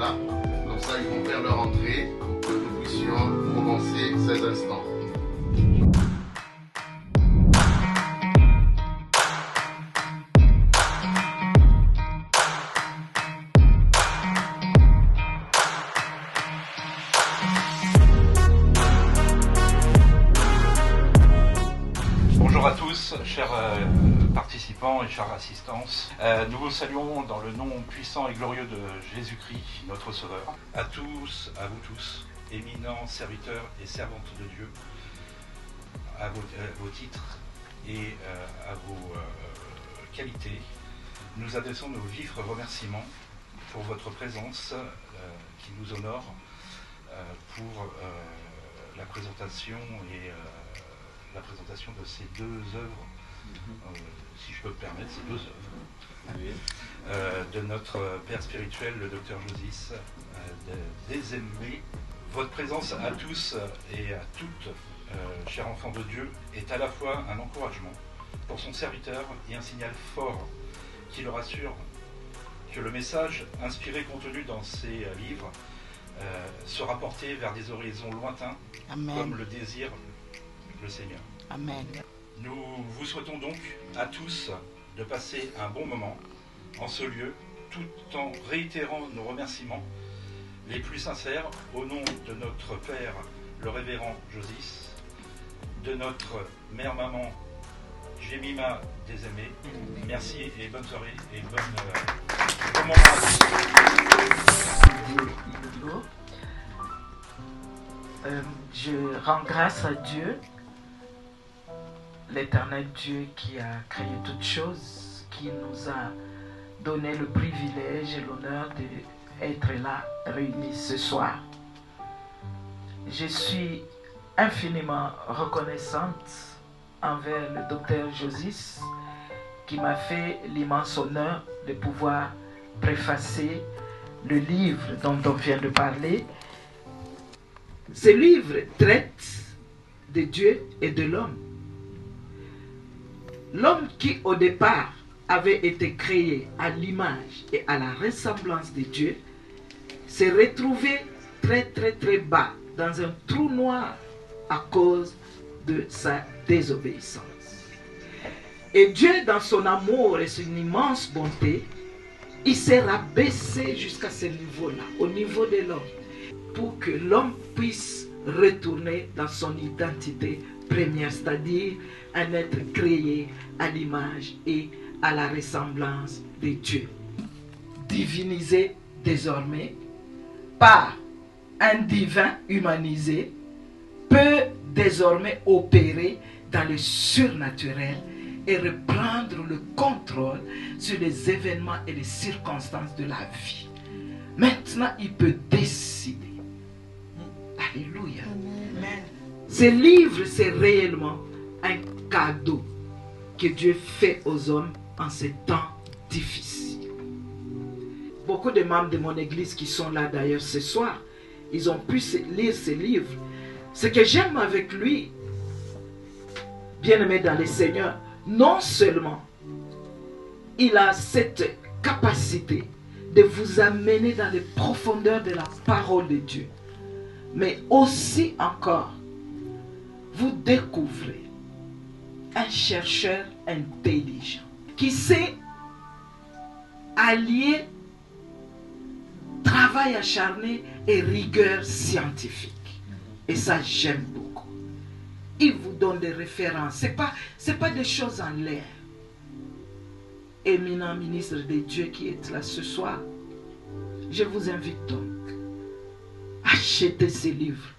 Voilà. Comme ça, ils vont faire leur entrée pour que nous puissions commencer ces instants. Bonjour à tous, chers participants et chers assistances. Nous vous saluons dans le nom puissant et glorieux de Jésus-Christ, notre Sauveur. À tous, à vous tous, éminents serviteurs et servantes de Dieu, à vos titres et à vos qualités, nous adressons nos vifs remerciements pour votre présence qui nous honore pour la présentation et la présentation de ces deux œuvres, si je peux me permettre, ces deux œuvres, de notre père spirituel, le docteur Josis, des aimés. Votre présence à tous et à toutes, chers enfants de Dieu, est à la fois un encouragement pour son serviteur et un signal fort qui le rassure que le message inspiré contenu dans ces livres sera porté vers des horizons lointains, Amen. Comme le désire le Seigneur. Amen. Nous vous souhaitons donc à tous de passer un bon moment en ce lieu, tout en réitérant nos remerciements les plus sincères au nom de notre Père, le révérend Josis, de notre mère maman Jemima des Aimés. Merci et bonne soirée et bon moment à tous. Je rends grâce à Dieu, l'éternel Dieu qui a créé toutes choses, qui nous a donné le privilège et l'honneur d'être là, réunis ce soir. Je suis infiniment reconnaissante envers le docteur Josis qui m'a fait l'immense honneur de pouvoir préfacer le livre dont on vient de parler. Ce livre traite de Dieu et de l'homme. L'homme qui au départ avait été créé à l'image et à la ressemblance de Dieu s'est retrouvé très bas dans un trou noir à cause de sa désobéissance. Et Dieu, dans son amour et son immense bonté, il s'est rabaissé jusqu'à ce niveau-là, au niveau de l'homme, pour que l'homme puisse retourner dans son identité première, c'est-à-dire un être créé à l'image et à la ressemblance de Dieu. Divinisé désormais par un divin humanisé, peut désormais opérer dans le surnaturel et reprendre le contrôle sur les événements et les circonstances de la vie. Maintenant, il peut décider. Alléluia. Amen. Ce livre, c'est réellement un cadeau que Dieu fait aux hommes en ces temps difficiles. Beaucoup de membres de mon église qui sont là d'ailleurs ce soir, ils ont pu lire ce livre. Ce que j'aime avec lui, bien-aimé dans le Seigneur, non seulement il a cette capacité de vous amener dans les profondeurs de la parole de Dieu, mais aussi encore, vous découvrez un chercheur intelligent qui sait allier travail acharné et rigueur scientifique. Et ça, j'aime beaucoup. Il vous donne des références. Ce n'est pas des choses en l'air. Éminent ministre de Dieu qui est là ce soir, je vous invite donc à acheter ces livres.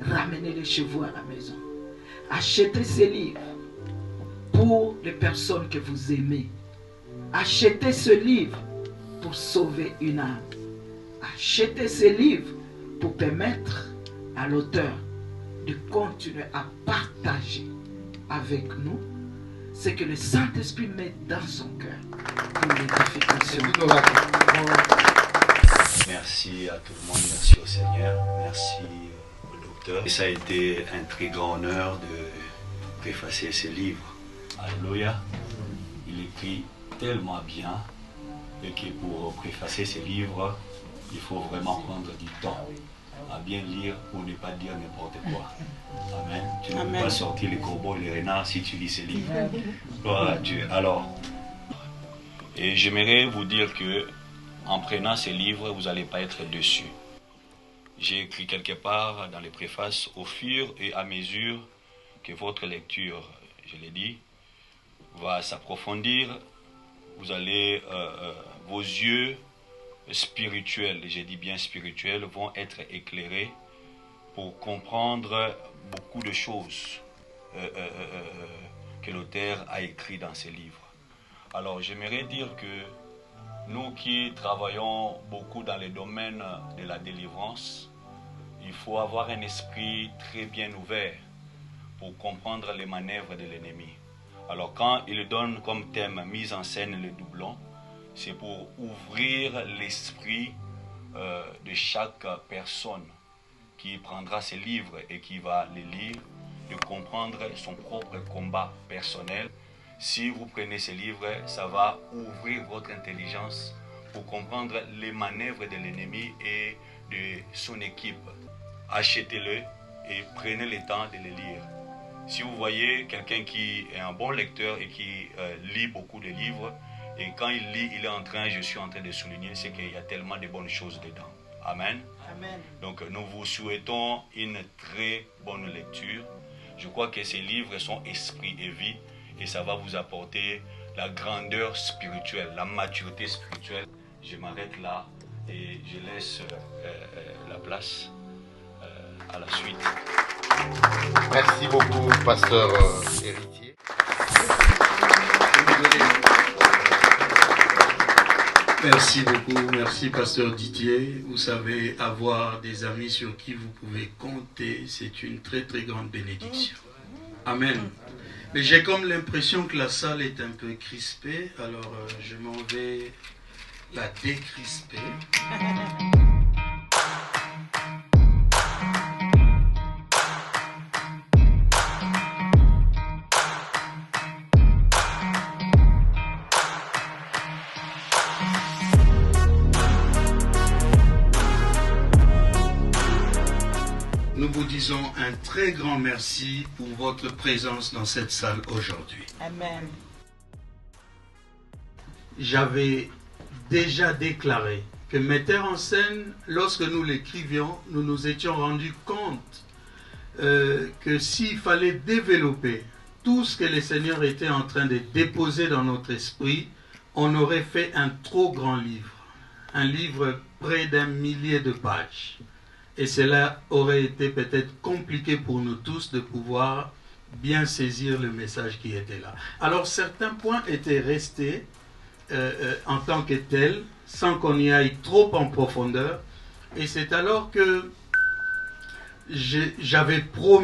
Ramenez-les chez vous à la maison. Achetez ces livres pour les personnes que vous aimez. Achetez ce livre pour sauver une âme. Achetez ce livre pour permettre à l'auteur de continuer à partager avec nous ce que le Saint-Esprit met dans son cœur pour l'édification. Merci à tout le monde, merci au Seigneur, merci au docteur. Et ça a été un très grand honneur de préfacer ce livre. Alléluia. Il écrit tellement bien et que pour préfacer ce livre, il faut vraiment prendre du temps à bien lire pour ne pas dire n'importe quoi. Amen. Tu ne peux pas sortir les corbeaux et les renards si tu lis ces livres. Gloire à Dieu. Alors, et j'aimerais vous dire que en prenant ces livres, vous n'allez pas être déçus. J'ai écrit quelque part dans les préfaces, au fur et à mesure que votre lecture, je l'ai dit, va s'approfondir, vous allez, vos yeux spirituels, j'ai dit bien spirituels, vont être éclairés pour comprendre beaucoup de choses que l'auteur a écrit dans ses livres. Alors j'aimerais dire que nous qui travaillons beaucoup dans les domaines de la délivrance, il faut avoir un esprit très bien ouvert pour comprendre les manœuvres de l'ennemi. Alors quand il donne comme thème mise en scène le doublon, c'est pour ouvrir l'esprit de chaque personne qui prendra ces livres et qui va les lire, de comprendre son propre combat personnel. Si vous prenez ces livres, ça va ouvrir votre intelligence pour comprendre les manœuvres de l'ennemi et de son équipe. Achetez-le et prenez le temps de les lire. Si vous voyez quelqu'un qui est un bon lecteur et qui lit beaucoup de livres, et quand il lit, il est en train, je suis en train de souligner, c'est qu'il y a tellement de bonnes choses dedans. Amen. Amen. Donc nous vous souhaitons une très bonne lecture. Je crois que ces livres sont esprit et vie et ça va vous apporter la grandeur spirituelle, la maturité spirituelle. Je m'arrête là et je laisse la place à la suite. Merci beaucoup, pasteur Héritier. Merci beaucoup, merci pasteur Didier. Vous savez, avoir des amis sur qui vous pouvez compter, c'est une très très grande bénédiction. Amen. Mais j'ai comme l'impression que la salle est un peu crispée, alors je m'en vais la décrisper. Nous vous disons un très grand merci pour votre présence dans cette salle aujourd'hui. Amen. J'avais déjà déclaré que metteur en scène, lorsque nous l'écrivions, nous nous étions rendus compte que s'il fallait développer tout ce que le Seigneur était en train de déposer dans notre esprit, on aurait fait un trop grand livre. Un livre près d'1 millier de pages. Et cela aurait été peut-être compliqué pour nous tous de pouvoir bien saisir le message qui était là. Alors certains points étaient restés en tant que tels, sans qu'on y aille trop en profondeur. Et c'est alors que j'avais promis